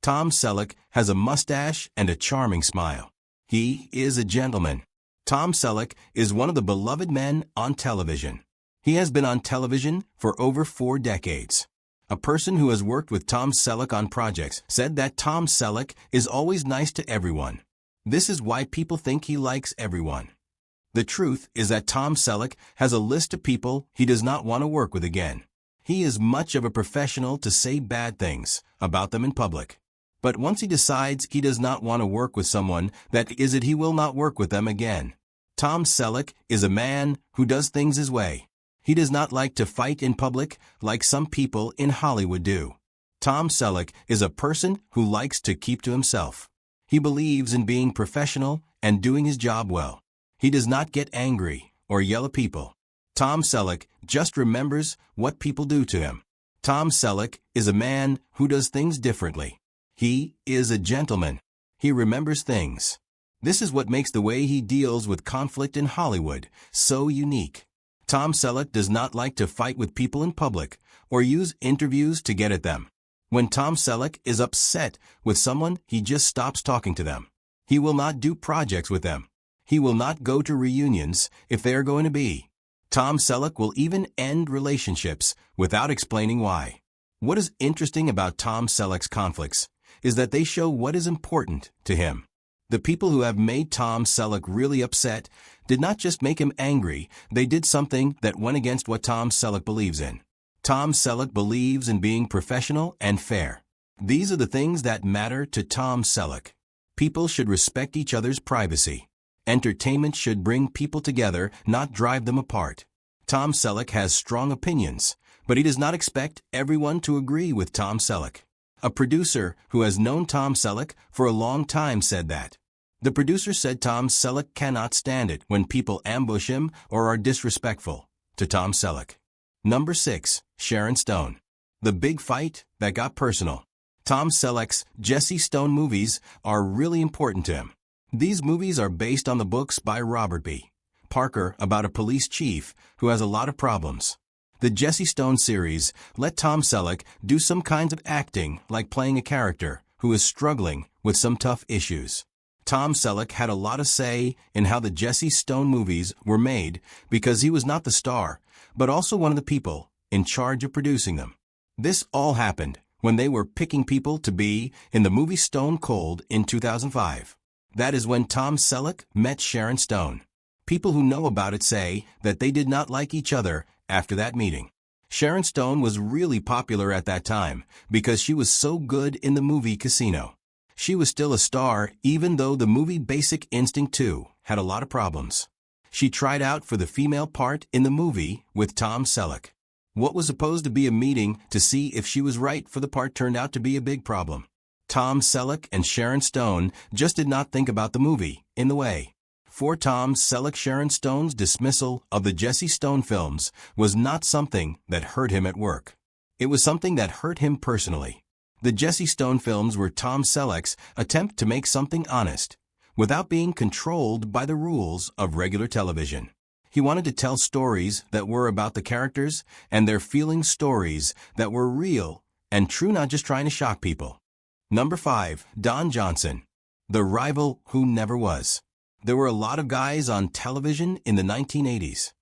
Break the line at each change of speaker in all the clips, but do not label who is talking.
Tom Selleck has a mustache and a charming smile. He is a gentleman. Tom Selleck is one of the beloved men on television. He has been on television for over 4 decades. A person who has worked with Tom Selleck on projects said that Tom Selleck is always nice to everyone. This is why people think he likes everyone. The truth is that Tom Selleck has a list of people he does not want to work with again. He is much of a professional to say bad things about them in public. But once he decides he does not want to work with someone, that is it, he will not work with them again. Tom Selleck is a man who does things his way. He does not like to fight in public like some people in Hollywood do. Tom Selleck is a person who likes to keep to himself. He believes in being professional and doing his job well. He does not get angry or yell at people. Tom Selleck just remembers what people do to him. Tom Selleck is a man who does things differently. He is a gentleman. He remembers things. This is what makes the way he deals with conflict in Hollywood so unique. Tom Selleck does not like to fight with people in public or use interviews to get at them. When Tom Selleck is upset with someone, he just stops talking to them. He will not do projects with them. He will not go to reunions if they are going to be. Tom Selleck will even end relationships without explaining why. What is interesting about Tom Selleck's conflicts is that they show what is important to him. The people who have made Tom Selleck really upset did not just make him angry, they did something that went against what Tom Selleck believes in. Tom Selleck believes in being professional and fair. These are the things that matter to Tom Selleck. People should respect each other's privacy. Entertainment should bring people together, not drive them apart. Tom Selleck has strong opinions, but he does not expect everyone to agree with Tom Selleck. A producer who has known Tom Selleck for a long time said that. The producer said Tom Selleck cannot stand it when people ambush him or are disrespectful to Tom Selleck. Number 6. Sharon Stone. The big fight that got personal. Tom Selleck's Jesse Stone movies are really important to him. These movies are based on the books by Robert B. Parker about a police chief who has a lot of problems. The Jesse Stone series let Tom Selleck do some kinds of acting, like playing a character who is struggling with some tough issues. Tom Selleck had a lot of say in how the Jesse Stone movies were made because he was not the star, but also one of the people in charge of producing them. This all happened when they were picking people to be in the movie Stone Cold in 2005. That is when Tom Selleck met Sharon Stone. People who know about it say that they did not like each other after that meeting. Sharon Stone was really popular at that time because she was so good in the movie Casino. She was still a star even though the movie Basic Instinct 2 had a lot of problems. She tried out for the female part in the movie with Tom Selleck. What was supposed to be a meeting to see if she was right for the part turned out to be a big problem. Tom Selleck and Sharon Stone just did not think about the movie in the way. For Tom Selleck, Sharon Stone's dismissal of the Jesse Stone films was not something that hurt him at work. It was something that hurt him personally. The Jesse Stone films were Tom Selleck's attempt to make something honest, without being controlled by the rules of regular television. He wanted to tell stories that were about the characters and their feelings, stories that were real and true, not just trying to shock people. Number 5. Don Johnson. The rival who never was. There were a lot of guys on television in the 1980s.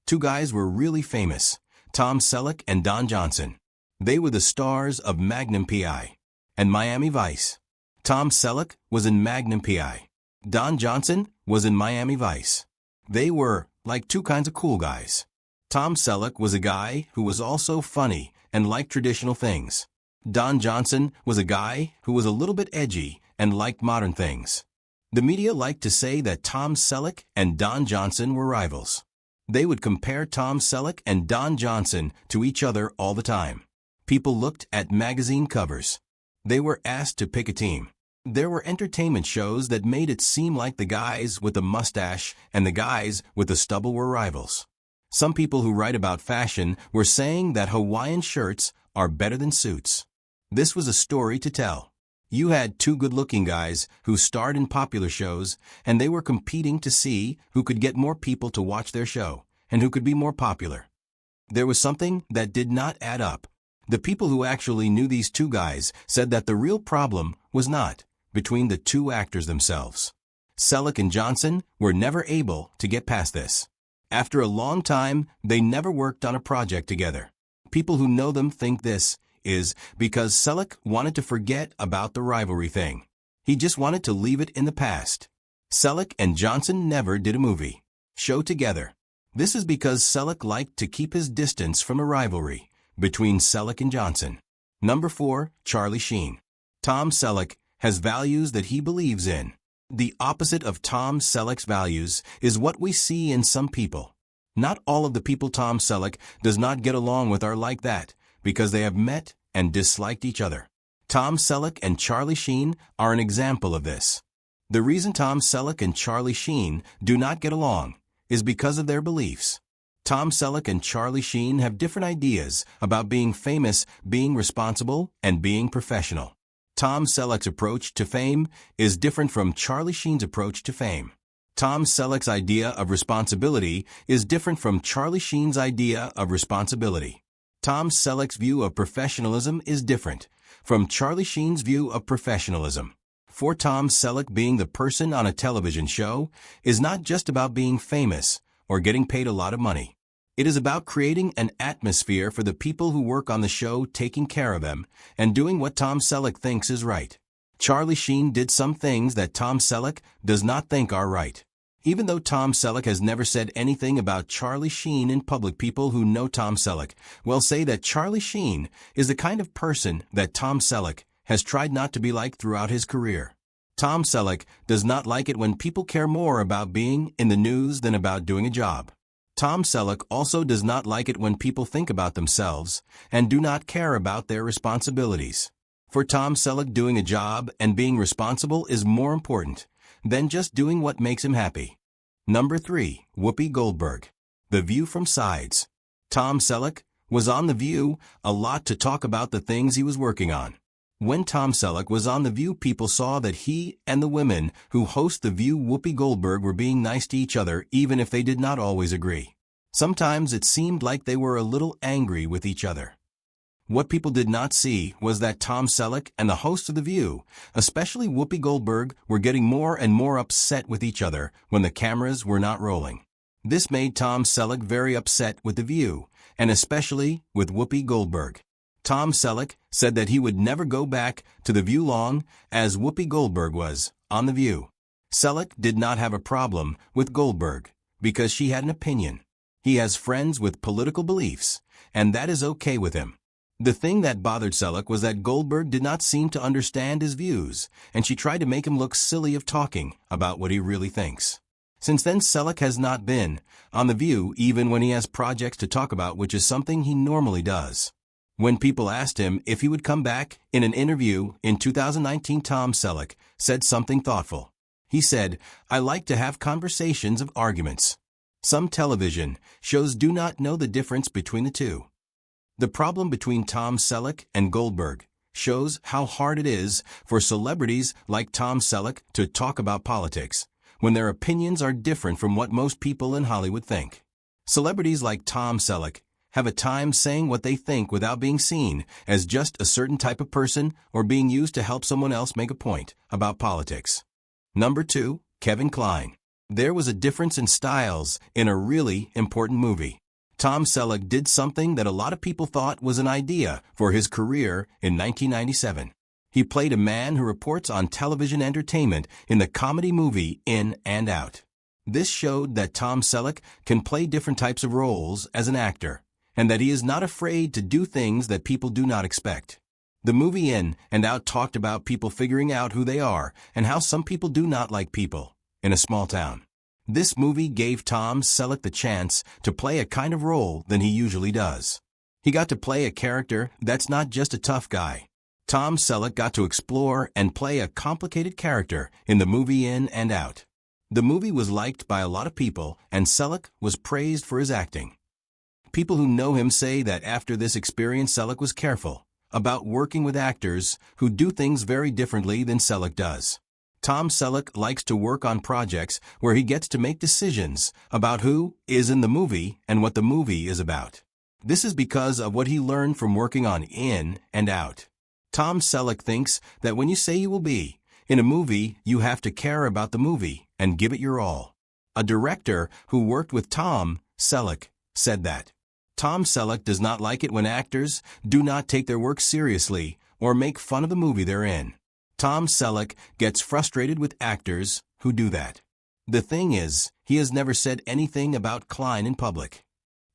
2 guys were really famous, Tom Selleck and Don Johnson. They were the stars of Magnum P.I. and Miami Vice. Tom Selleck was in Magnum P.I. Don Johnson was in Miami Vice. They were like 2 kinds of cool guys. Tom Selleck was a guy who was also funny and liked traditional things. Don Johnson was a guy who was a little bit edgy and liked modern things. The media liked to say that Tom Selleck and Don Johnson were rivals. They would compare Tom Selleck and Don Johnson to each other all the time. People looked at magazine covers. They were asked to pick a team. There were entertainment shows that made it seem like the guys with the mustache and the guys with the stubble were rivals. Some people who write about fashion were saying that Hawaiian shirts are better than suits. This was a story to tell. You had 2 good-looking guys who starred in popular shows, and they were competing to see who could get more people to watch their show and who could be more popular. There was something that did not add up. The people who actually knew these two guys said that the real problem was not between the two actors themselves. Selleck and Johnson were never able to get past this. After a long time, they never worked on a project together. People who know them think this is because Selleck wanted to forget about the rivalry thing. He just wanted to leave it in the past. Selleck and Johnson never did a movie show together. This is because Selleck liked to keep his distance from a rivalry between Selleck and Johnson. Number 4, Charlie Sheen. Tom Selleck has values that he believes in. The opposite of Tom Selleck's values is what we see in some people. Not all of the people Tom Selleck does not get along with are like that, because they have met and disliked each other. Tom Selleck and Charlie Sheen are an example of this. The reason Tom Selleck and Charlie Sheen do not get along is because of their beliefs. Tom Selleck and Charlie Sheen have different ideas about being famous, being responsible, and being professional. Tom Selleck's approach to fame is different from Charlie Sheen's approach to fame. Tom Selleck's idea of responsibility is different from Charlie Sheen's idea of responsibility. Tom Selleck's view of professionalism is different from Charlie Sheen's view of professionalism. For Tom Selleck, being the person on a television show is not just about being famous or getting paid a lot of money. It is about creating an atmosphere for the people who work on the show, taking care of them, and doing what Tom Selleck thinks is right. Charlie Sheen did some things that Tom Selleck does not think are right. Even though Tom Selleck has never said anything about Charlie Sheen in public, people who know Tom Selleck will say that Charlie Sheen is the kind of person that Tom Selleck has tried not to be like throughout his career. Tom Selleck does not like it when people care more about being in the news than about doing a job. Tom Selleck also does not like it when people think about themselves and do not care about their responsibilities. For Tom Selleck, doing a job and being responsible is more important than just doing what makes him happy. Number 3, Whoopi Goldberg. The View from Sides. Tom Selleck was on The View a lot to talk about the things he was working on. When Tom Selleck was on The View, people saw that he and the women who host The View, Whoopi Goldberg, were being nice to each other even if they did not always agree. Sometimes it seemed like they were a little angry with each other. What people did not see was that Tom Selleck and the host of The View, especially Whoopi Goldberg, were getting more and more upset with each other when the cameras were not rolling. This made Tom Selleck very upset with The View, and especially with Whoopi Goldberg. Tom Selleck said that he would never go back to The View long as Whoopi Goldberg was on The View. Selleck did not have a problem with Goldberg because she had an opinion. He has friends with political beliefs, and that is okay with him. The thing that bothered Selleck was that Goldberg did not seem to understand his views, and she tried to make him look silly of talking about what he really thinks. Since then, Selleck has not been on The View even when he has projects to talk about, which is something he normally does. When people asked him if he would come back in an interview in 2019, Tom Selleck said something thoughtful. He said, "I like to have conversations of arguments." Some television shows do not know the difference between the two. The problem between Tom Selleck and Goldberg shows how hard it is for celebrities like Tom Selleck to talk about politics when their opinions are different from what most people in Hollywood think. Celebrities like Tom Selleck have a time saying what they think without being seen as just a certain type of person or being used to help someone else make a point about politics. Number 2, Kevin Kline. There was a difference in styles in a really important movie. Tom Selleck did something that a lot of people thought was an idea for his career in 1997. He played a man who reports on television entertainment in the comedy movie In and Out. This showed that Tom Selleck can play different types of roles as an actor, and that he is not afraid to do things that people do not expect. The movie In and Out talked about people figuring out who they are and how some people do not like people in a small town. This movie gave Tom Selleck the chance to play a kind of role than he usually does. He got to play a character that's not just a tough guy. Tom Selleck got to explore and play a complicated character in the movie In and Out. The movie was liked by a lot of people, and Selleck was praised for his acting. People who know him say that after this experience, Selleck was careful about working with actors who do things very differently than Selleck does. Tom Selleck likes to work on projects where he gets to make decisions about who is in the movie and what the movie is about. This is because of what he learned from working on In and Out. Tom Selleck thinks that when you say you will be in a movie, you have to care about the movie and give it your all. A director who worked with Tom Selleck said that Tom Selleck does not like it when actors do not take their work seriously or make fun of the movie they're in. Tom Selleck gets frustrated with actors who do that. The thing is, he has never said anything about Klein in public.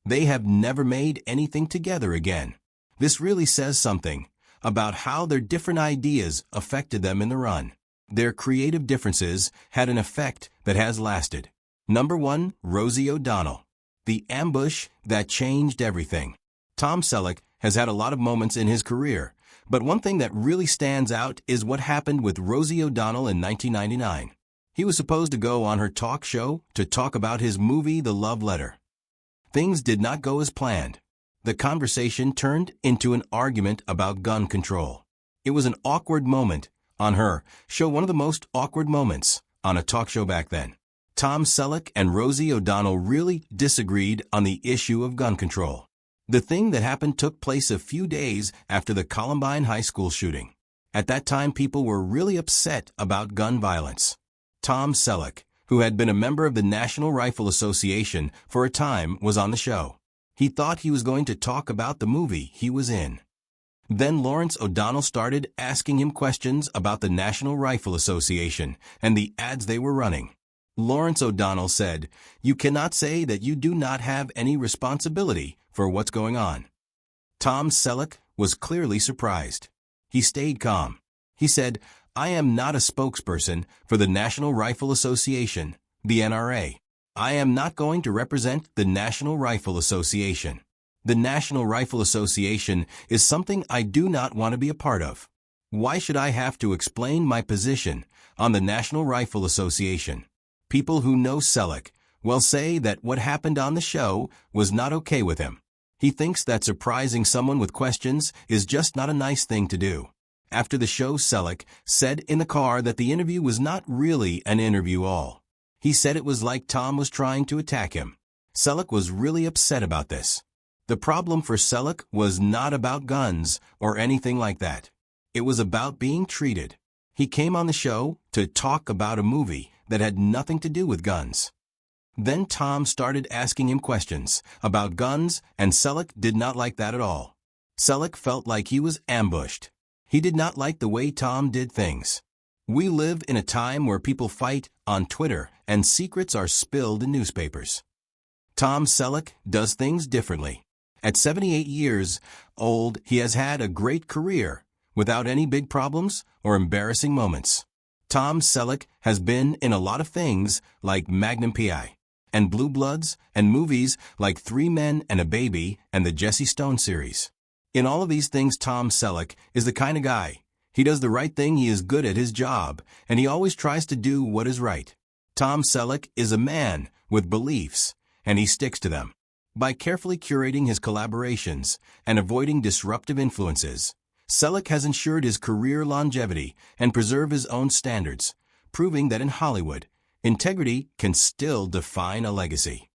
They have never made anything together again. This really says something about how their different ideas affected them in the run. Their creative differences had an effect that has lasted. Number 1, Rosie O'Donnell. The ambush that changed everything. Tom Selleck has had a lot of moments in his career, but one thing that really stands out is what happened with Rosie O'Donnell in 1999. He was supposed to go on her talk show to talk about his movie The Love Letter. Things did not go as planned. The conversation turned into an argument about gun control. It was an awkward moment on her show, one of the most awkward moments on a talk show back then. Tom Selleck and Rosie O'Donnell really disagreed on the issue of gun control. The thing that happened took place a few days after the Columbine High School shooting. At that time, people were really upset about gun violence. Tom Selleck, who had been a member of the National Rifle Association for a time, was on the show. He thought he was going to talk about the movie he was in. Then Lawrence O'Donnell started asking him questions about the National Rifle Association and the ads they were running. Lawrence O'Donnell said, "You cannot say that you do not have any responsibility for what's going on." Tom Selleck was clearly surprised. He stayed calm. He said, "I am not a spokesperson for the National Rifle Association, the NRA. I am not going to represent the National Rifle Association. The National Rifle Association is something I do not want to be a part of. Why should I have to explain my position on the National Rifle Association?" People who know Selleck will say that what happened on the show was not okay with him. He thinks that surprising someone with questions is just not a nice thing to do. After the show, Selleck said in the car that the interview was not really an interview at all. He said it was like Tom was trying to attack him. Selleck was really upset about this. The problem for Selleck was not about guns or anything like that. It was about being treated. He came on the show to talk about a movie that had nothing to do with guns. Then Tom started asking him questions about guns, and Selleck did not like that at all. Selleck felt like he was ambushed. He did not like the way Tom did things. We live in a time where people fight on Twitter and secrets are spilled in newspapers. Tom Selleck does things differently. At 78 years old, he has had a great career without any big problems or embarrassing moments. Tom Selleck has been in a lot of things like Magnum P.I. and Blue Bloods and movies like 3 Men and a Baby and the Jesse Stone series. In all of these things, Tom Selleck is the kind of guy. He does the right thing, he is good at his job, and he always tries to do what is right. Tom Selleck is a man with beliefs, and he sticks to them. By carefully curating his collaborations and avoiding disruptive influences, Selleck has ensured his career longevity and preserved his own standards, proving that in Hollywood, integrity can still define a legacy.